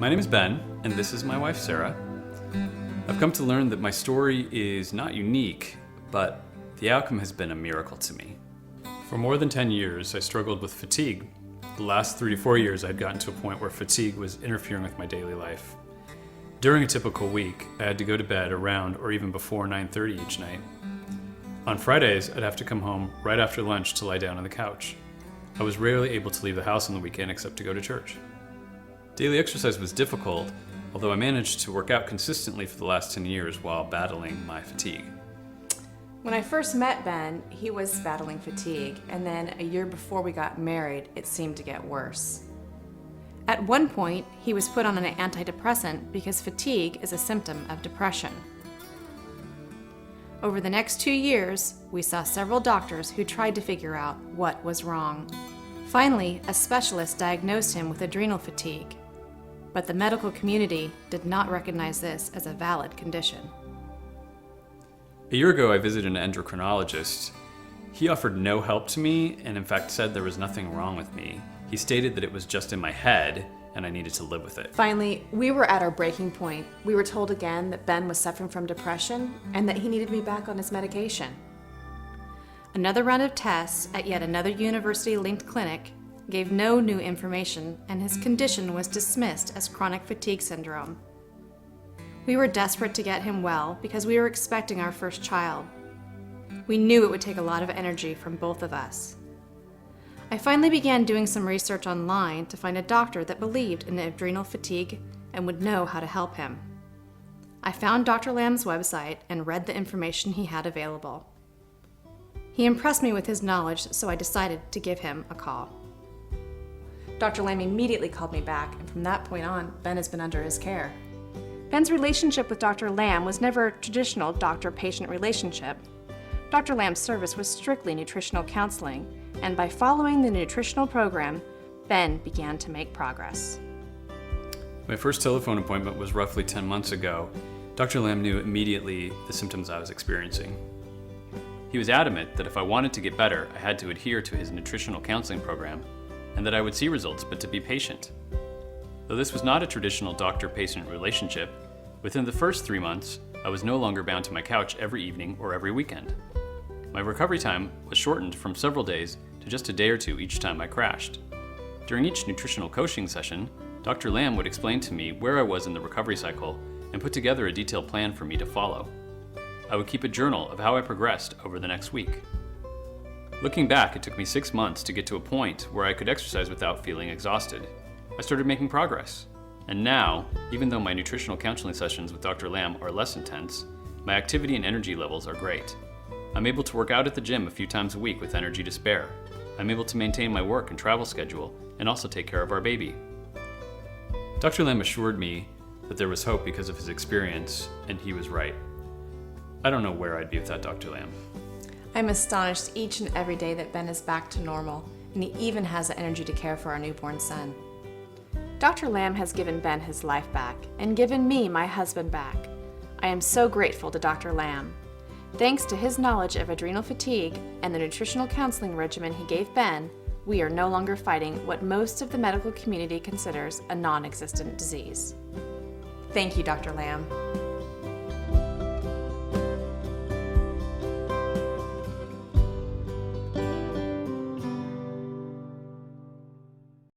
My name is Ben, and this is my wife, Sarah. I've come to learn that my story is not unique, but the outcome has been a miracle to me. For more than 10 years, I struggled with fatigue. The last 3 to 4 years, I had gotten to a point where fatigue was interfering with my daily life. During a typical week, I had to go to bed around or even before 9:30 each night. On Fridays, I'd have to come home right after lunch to lie down on the couch. I was rarely able to leave the house on the weekend except to go to church. Daily exercise was difficult, although I managed to work out consistently for the last 10 years while battling my fatigue. When I first met Ben, he was battling fatigue, and then a year before we got married, it seemed to get worse. At one point, he was put on an antidepressant because fatigue is a symptom of depression. Over the next 2 years, we saw several doctors who tried to figure out what was wrong. Finally, a specialist diagnosed him with adrenal fatigue, but the medical community did not recognize this as a valid condition. A year ago, I visited an endocrinologist. He offered no help to me and in fact said there was nothing wrong with me. He stated that it was just in my head and I needed to live with it. Finally, we were at our breaking point. We were told again that Ben was suffering from depression and that he needed to be back on his medication. Another round of tests at yet another university-linked clinic gave no new information, and his condition was dismissed as chronic fatigue syndrome. We were desperate to get him well because we were expecting our first child. We knew it would take a lot of energy from both of us. I finally began doing some research online to find a doctor that believed in adrenal fatigue and would know how to help him. I found Dr. Lamb's website and read the information he had available. He impressed me with his knowledge, so I decided to give him a call. Dr. Lamb immediately called me back, and from that point on, Ben has been under his care. Ben's relationship with Dr. Lamb was never a traditional doctor-patient relationship. Dr. Lamb's service was strictly nutritional counseling, and by following the nutritional program, Ben began to make progress. My first telephone appointment was roughly 10 months ago. Dr. Lamb knew immediately the symptoms I was experiencing. He was adamant that if I wanted to get better, I had to adhere to his nutritional counseling program, and that I would see results, but to be patient. Though this was not a traditional doctor-patient relationship, within the first 3 months, I was no longer bound to my couch every evening or every weekend. My recovery time was shortened from several days to just a day or two each time I crashed. During each nutritional coaching session, Dr. Lamb would explain to me where I was in the recovery cycle and put together a detailed plan for me to follow. I would keep a journal of how I progressed over the next week. Looking back, it took me 6 months to get to a point where I could exercise without feeling exhausted. I started making progress. And now, even though my nutritional counseling sessions with Dr. Lamb are less intense, my activity and energy levels are great. I'm able to work out at the gym a few times a week with energy to spare. I'm able to maintain my work and travel schedule and also take care of our baby. Dr. Lamb assured me that there was hope because of his experience, and he was right. I don't know where I'd be without Dr. Lamb. I'm astonished each and every day that Ben is back to normal, and he even has the energy to care for our newborn son. Dr. Lamb has given Ben his life back and given me my husband back. I am so grateful to Dr. Lamb. Thanks to his knowledge of adrenal fatigue and the nutritional counseling regimen he gave Ben, we are no longer fighting what most of the medical community considers a non-existent disease. Thank you, Dr. Lamb.